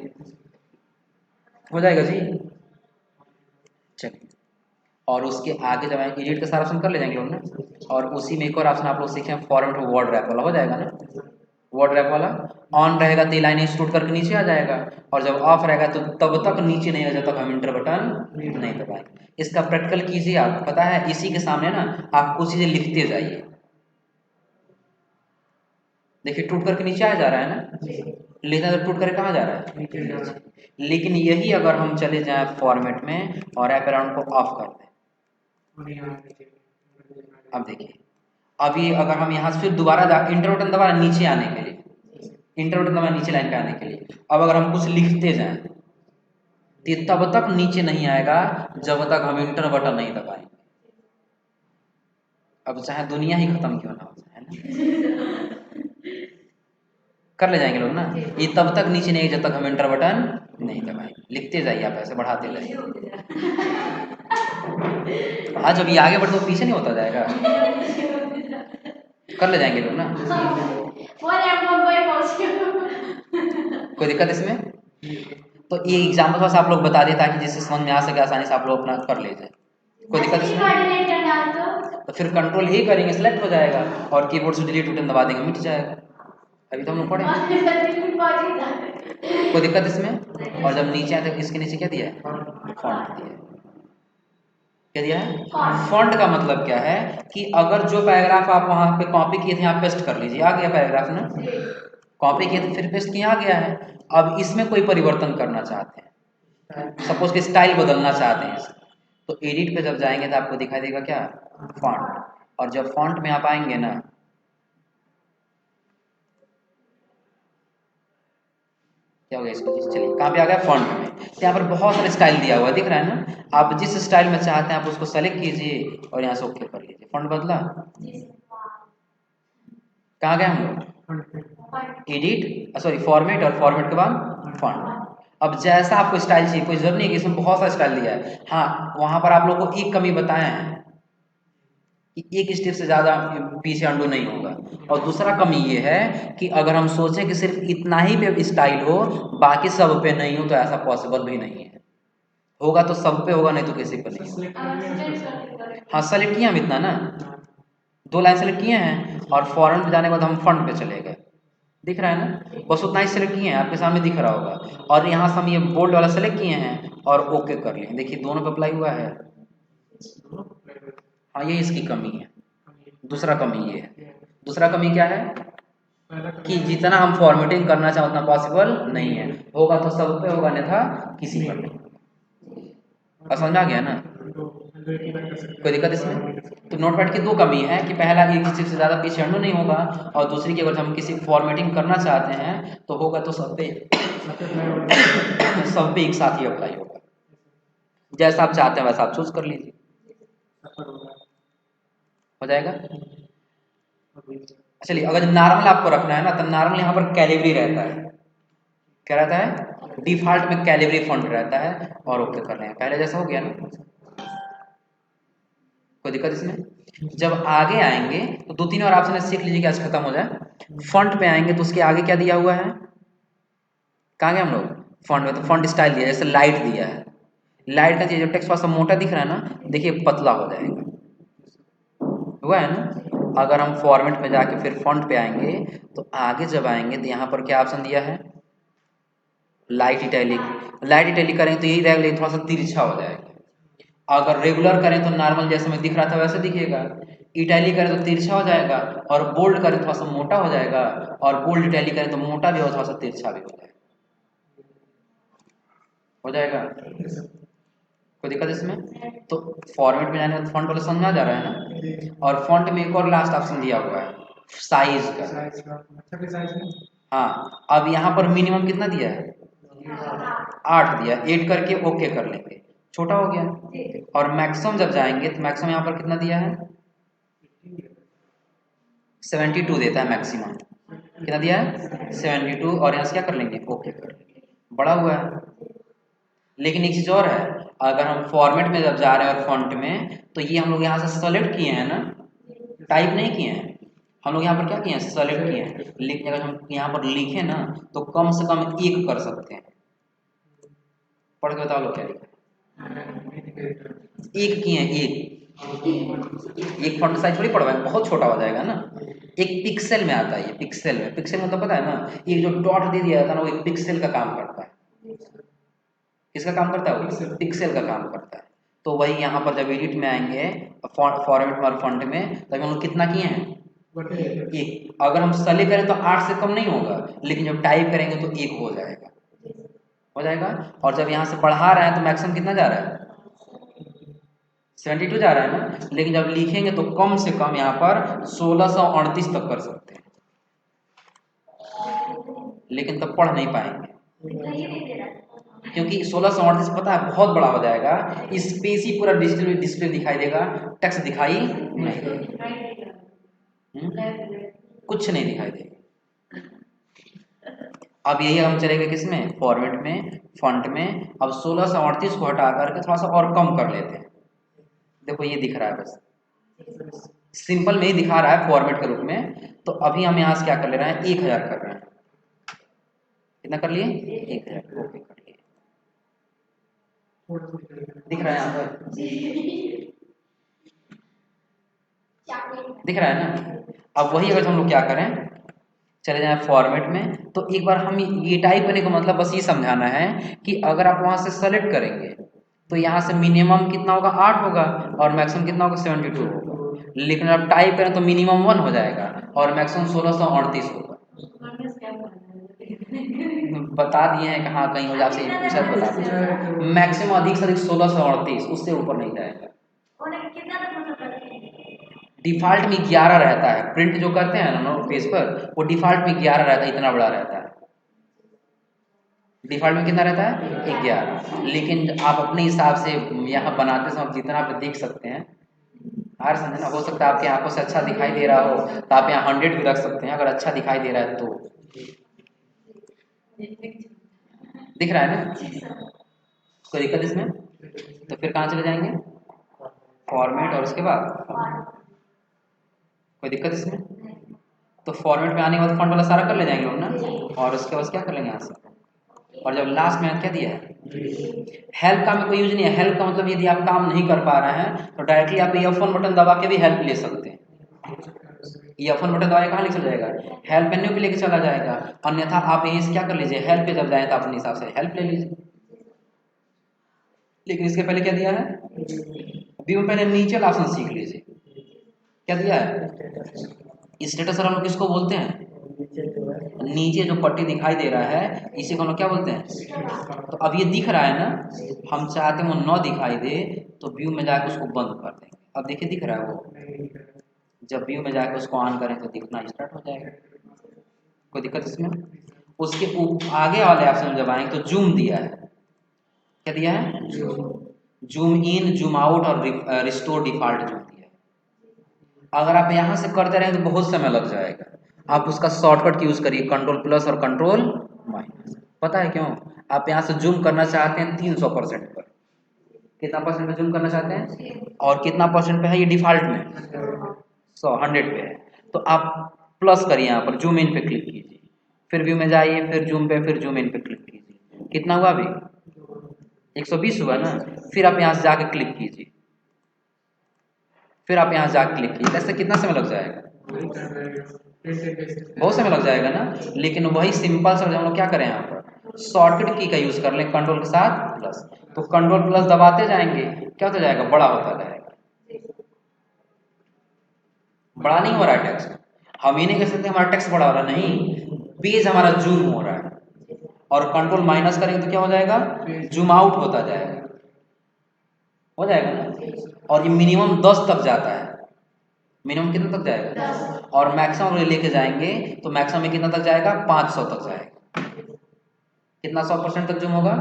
हो जाएगा जी। चलिए, और उसके आगे जब एडिट का सारा ऑप्शन कर ले जाएंगे लोग ना, और उसी में एक और ऑप्शन आप लोग सीखे फॉर्मेट वर्ड रैप वाला, हो जाएगा ना। वर्ड रैप वाला ऑन रहेगा तो लाइन इंस्टूट करके नीचे आ जाएगा, और जब ऑफ रहेगा तो तब तक नीचे नहीं आ, जब तक हम इंटर बटन नहीं दबाएंगे। इसका प्रैक्टिकल कीजिए, आप पता है इसी के सामने ना आप कुछ चीजें लिखते जाइए, देखिए टूट करके नीचे आ जा रहा है ना, लेकिन तो टूट करके कहाँ जा रहा है, लेकिन यही अगर हम चले जाएं फॉर्मेट में और ऐप अराउंड को ऑफ कर दें, अब देखिए, अभी अगर हम यहाँ से फिर दोबारा इंटर बटन दबा नीचे आने के लिए, इंटर बटन दबा नीचे लाइन पे आने के लिए, अब अगर हम कुछ लिखते जाएं तो ये तब तक नीचे नहीं आएगा जब तक हम इंटर बटन नहीं दबाएंगे, अब चाहे दुनिया ही खत्म क्यों ना हो जाए ना, कर ले जाएंगे लोग ना, ये तब तक नीचे नहीं जब तक हम इंटर बटन नहीं दबाएंगे, लिखते जाइए आप ऐसे बढ़ाते जाइए, हाँ जब ये आगे बढ़े तो पीछे नहीं होता जाएगा, कर ले जाएंगे लोग ना, कोई दिक्कत इसमें? तो ये एग्जाम्पल बस आप लोग बता दिए ताकि जिससे समझ में आ सके आसानी से आप लोग अपना कर ले जाए, कोई दिक्कत इसमें? तो फिर कंट्रोल ही करेंगे, सिलेक्ट हो जाएगा, और कीबोर्ड से डिलीट बटन दबा देंगे, मिट जाएगा, अभी तो हम लोग पढ़े, कोई दिक्कत इसमें? और जब नीचे आते इसके नीचे क्या दिया है, फॉन्ट दिया है, क्या दिया है, फॉन्ट का मतलब क्या है कि अगर जो पैराग्राफ आप वहां पे कॉपी किए थे यहाँ पेस्ट कर लीजिए, आ गया पैराग्राफ ना, कॉपी किए थे फिर पेस्ट किया, आ गया है। अब इसमें कोई परिवर्तन करना चाहते हैं, सपोज कि स्टाइल बदलना चाहते हैं, तो एडिट पे जब जाएंगे तो आपको दिखाई देगा क्या, फॉन्ट, और जब फॉन्ट में आप आएंगे ना, क्या हो गया इसको, चलिए कहाँ पे आ गया, फॉन्ट में, तो यहाँ पर बहुत सारे स्टाइल दिया हुआ है, दिख रहा है ना, आप जिस स्टाइल में चाहते हैं आप उसको सेलेक्ट कीजिए और यहाँ से ओके कर लीजिए, फॉन्ट बदला, कहाँ गए हम लोग, एडिट सॉरी फॉर्मेट, और फॉर्मेट के बाद फॉन्ट। अब जैसा आपको स्टाइल चाहिए, कोई जरूरत नहीं कि इसमें बहुत सारा स्टाइल दिया है, हाँ वहां पर आप लोगों को एक कमी बताए हैं कि एक स्टेप से ज्यादा पीछे अंडू नहीं होगा, और दूसरा कमी ये है कि अगर हम सोचें कि सिर्फ इतना ही पे स्टाइल हो बाकी सब पे नहीं हो तो ऐसा पॉसिबल भी नहीं है, होगा तो सब पे होगा, नहीं तो किसी पे नहीं होगा। हाँ सेलेक्ट किया हम इतना ना, दो लाइन सेलेक्ट किए हैं, और फॉरन पे जाने के बाद हम फंड पे चले गए, दिख रहा है ना, बस उतना ही सेलेक्ट किए हैं, आपके सामने दिख रहा होगा, और यहाँ से हम ये बोल्ड वाला सेलेक्ट किए हैं और ओके कर लिए, देखिए दोनों पे अप्लाई हुआ है, हाँ ये इसकी कमी है, दूसरा कमी ये है, दूसरा कमी क्या है कि जितना हम फॉर्मेटिंग करना चाहें उतना पॉसिबल नहीं है, होगा तो सब पे होगा, अन्यथा किसी पर नहीं, और समझ आ गया ना, कोई दिक्कत इसमें? तो नोटपैड की दो कमी है कि पहला एक स्टेप से ज़्यादा पीछे हटो नहीं होगा, और दूसरी की अगर हम किसी फॉर्मेटिंग करना चाहते हैं तो होगा तो सब पे सब पे एक साथ ही अप्लाई होगा, जैसा आप चाहते हैं वैसा आप चूज कर लीजिए, हो जाएगा। चलिए अगर नॉर्मल आपको रखना है ना तो नॉर्मल यहाँ पर कैलिबरी रहता है, क्या रहता है, डिफॉल्ट में कैलिबरी फॉन्ट रहता है, और ओके कर लें, पहले जैसा हो गया ना, कोई दिक्कत इसमें? जब आगे आएंगे तो दो तीन और ऑप्शन सीख लीजिए कि आज खत्म हो जाए, फॉन्ट पे आएंगे तो उसके आगे क्या दिया हुआ है, कहाँ गए हम लोग, फॉन्ट में, तो फॉन्ट स्टाइल दिया जैसे लाइट दिया है, लाइट का जो टेक्स्ट थोड़ा सा मोटा दिख रहा है ना, देखिए पतला हो जाएगा, हुआ है ना। अगर हम फॉर्मेट में जाके फिर फॉन्ट पे आएंगे तो आगे जब आएंगे तो यहाँ पर क्या ऑप्शन दिया है, लाइट इटैलिक, लाइट इटैलिक करेंगे तो यही रहेगा लेकिन थोड़ा सा तिरछा हो जाएगा, अगर रेगुलर करें तो नॉर्मल जैसे में दिख रहा था वैसे दिखेगा, इटैलिक करें तो तिरछा हो जाएगा, और बोल्ड करें तो थोड़ा सा मोटा हो जाएगा, और बोल्ड इटैलिक करें तो मोटा भी हो थोड़ा सा तिरछा भी हो जाएगा, हो जाएगा, कोई दिक्कत इसमें? तो फॉर्मेट में जाने फॉन्ट वाला समझा जा रहा है ना। और फॉन्ट में एक और लास्ट ऑप्शन दिया हुआ है साइज का। हाँ, अब यहाँ पर मिनिमम कितना दिया है? 8 दिया, 8 करके ओके कर लेंगे, छोटा हो गया। और मैक्सिमम जब जाएंगे तो मैक्सिमम यहाँ पर कितना दिया है? 72 देता है मैक्सिमम। कितना दिया है? 72। और यहाँ से क्या कर लेंगे? ओके कर लेंगे, बड़ा हुआ है। लेकिन एक चीज और है, अगर हम फॉर्मेट में जब जा रहे हैं और फॉन्ट में, तो ये हम लोग यहाँ से सेलेक्ट किए हैं ना, टाइप नहीं किए हैं हम लोग। यहाँ पर क्या किए हैं? सेलेक्ट किए हैं। लेकिन अगर हम यहाँ पर लिखें ना तो कम से कम 1 कर सकते हैं। पढ़ के बताओ लोग क्या लिखा है? 1 किए हैं, 1 फॉन्ट साइज थोड़ी पड़वा है, बहुत छोटा हो जाएगा ना। एक पिक्सल में आता है, ये पिक्सल में, पिक्सल मतलब पता है ना, ये जो डॉट दे दिया जाता है ना, वो एक पिक्सल का काम करता है। किसका काम करता है वो? पिक्सल का काम करता है। तो वही यहाँ पर जब एडिट में आएंगे फॉर्मेट और फॉन्ट में, तब हम लोग कितना किए हैं? 1। अगर हम सेलेक्ट करें तो 8 से कम नहीं होगा, लेकिन जब टाइप करेंगे तो 1 हो जाएगा, हो जाएगा। और जब यहाँ से बढ़ा रहे हैं तो मैक्सिमम कितना जा रहा है? 72 जा रहा है ना। लेकिन जब लिखेंगे तो कम से कम यहाँ पर 1638 तक कर सकते हैं, लेकिन तब पढ़ नहीं पाएंगे, क्योंकि 1638 पता है बहुत बड़ा हो जाएगा। स्पेस ही पूरा डिजिटल डिस्प्ले दिखाई देगा, टेक्स्ट दिखाई नहीं देगा। कुछ नहीं दिखाई देगा। अब यही हम चलेंगे किसमें? फॉर्मेट में, फॉन्ट में। अब 1638 को हटा करके थोड़ा सा और कम कर लेते हैं। देखो ये दिख रहा है, बस सिंपल में ही दिखा रहा है फॉर्मेट के रूप में। तो अभी हम यहाँ से क्या कर ले रहे हैं? 1000 कर रहे हैं। कितना कर लिए? 1000। ओके कर लिए, दिख रहा है यहाँ पर? दिख रहा है ना। अब वही अगर हम लोग क्या करें, चले जाएं फॉर्मेट में, तो एक बार हम ये टाइप करने का मतलब बस ये समझाना है कि अगर आप वहां से सेलेक्ट करेंगे तो यहाँ से मिनिमम कितना होगा? 8 होगा, और मैक्सिमम कितना होगा? 72 होगा। लेकिन आप टाइप करें तो मिनिमम 1 हो जाएगा और मैक्सिमम 1638 होगा। बता दिए हैं कहाँ कहीं हो जाए, आपसे पूछा तो बता दिए। मैक्सिमम अधिक से अधिक 1638, उससे ऊपर नहीं जाएगा। डिफॉल्ट में 11 रहता है, प्रिंट जो करते हैं ना पेज पर, वो डिफॉल्ट में 11 रहता है, इतना बड़ा रहता है। डिफॉल्ट में कितना रहता है? 11। लेकिन आप अपने हिसाब से यहाँ बनाते समय जितना आप देख सकते हैं, हर समझे ना, हो सकता है आपकी आंखों से अच्छा दिखाई दे रहा हो तो आप यहाँ 100 भी रख सकते हैं, अगर अच्छा दिखाई दे रहा है तो। दिख रहा है ना? कोई दिक्कत इसमें? तो फिर कहाँ चले जाएंगे? फॉर्मेट और उसके बाद कोई दिक्कत इसमें? तो फॉर्मेट में आने के बाद फॉन्ट वाला सारा कर ले जाएंगे लोग ना, और उसके बाद क्या कर लेंगे यहाँ से। और जब लास्ट में क्या दिया है? हेल्प का में कोई यूज नहीं है। हेल्प का मतलब यदि आप काम नहीं कर पा रहे हैं तो डायरेक्टली आप F1 बटन दबा के भी हेल्प ले सकते हैं। F1 बटन दबाए कहाँ लेके चला जाएगा? हेल्प मेन्यू पे लेके चला जाएगा। अन्यथा आप यहीं से क्या कर लीजिए, हेल्प पे जब जाए तो अपने हिसाब से हेल्प ले लीजिए। लेकिन इसके पहले क्या दिया है? व्यू में पहले नीचे ऑप्शन सीख लीजिए, क्या दिया है? स्टेटस हम लोग किसको बोलते हैं? नीचे जो पट्टी दिखाई दे रहा है इसी को हम लोग क्या बोलते हैं? तो अब ये दिख रहा है ना, हम चाहते हैं वो न दिखाई दे तो व्यू में जाकर उसको बंद कर देंगे। अब देखिए दिख रहा है वो, जब व्यू में जाकर उसको ऑन करें तो दिखना स्टार्ट हो जाएगा। कोई दिक्कत इसमें? उसके आगे वाले ऑप्शन जब आएंगे तो जूम दिया है, क्या दिया है? जूम इन, जूम आउट और रिस्टोर डिफॉल्ट जूम दिया है। अगर आप यहाँ से करते रहें तो बहुत समय लग जाएगा। आप उसका शॉर्टकट यूज करिए, कंट्रोल+ और कंट्रोल-। पता है क्यों? आप यहाँ से जूम करना चाहते हैं 300% पर। कितना परसेंट पे जूम करना चाहते हैं? और कितना परसेंट पे है ये डिफॉल्ट में? 100 पे है। तो आप प्लस करिए, यहाँ पर जूम इन पे क्लिक कीजिए, फिर व्यू में जाइए, फिर जूम पे, फिर जूम इन पे क्लिक कीजिए। कितना हुआ अभी? 120 हुआ ना। फिर आप यहाँ से जाके क्लिक कीजिए, फिर आप यहाँ जाके क्लिक कीजिए। ऐसे कितना समय लग जाएगा? बहुत समय लग जाएगा ना। लेकिन वही सिंपल सा हम लोग क्या करें, यहाँ पर शॉर्टकट की का यूज कर लें, कंट्रोल के साथ प्लस। तो कंट्रोल+ दबाते जाएंगे, क्या होता जाएगा? बड़ा होता जाएगा। बड़ा नहीं हो रहा है टेक्स्ट, हम ये नहीं कह सकते हमारा टेक्स्ट बड़ा हो रहा है, नहीं, पेज हमारा जूम हो रहा है। और कंट्रोल माइनस करेंगे तो क्या हो जाएगा, जूम आउट होता जाएगा, हो जाएगा ना। और ये मिनिमम 10 तक जाता है, मिनिमम कितना तक जाएगा, और मैक्सिमम अगर लेके जाएंगे तो मैक्सिमम में कितना तक जाएगा, 500 तक जाएगा। कितना 100% तक जूम होगा,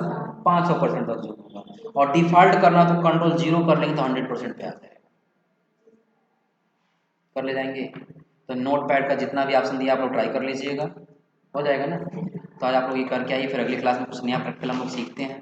500% तक जूम होगा। और डिफॉल्ट करना तो कंट्रोल 0 कर लेंगे तो 100% पे आ जाएगा, कर ले जाएंगे। तो नोट पैड का जितना भी ऑप्शन दिया आप लोग ट्राई कर लीजिएगा, हो जाएगा ना। तो आज आप लोग ये करके आइए, फिर अगली क्लास में कुछ नया प्रैक्टिकल हम लोग सीखते हैं।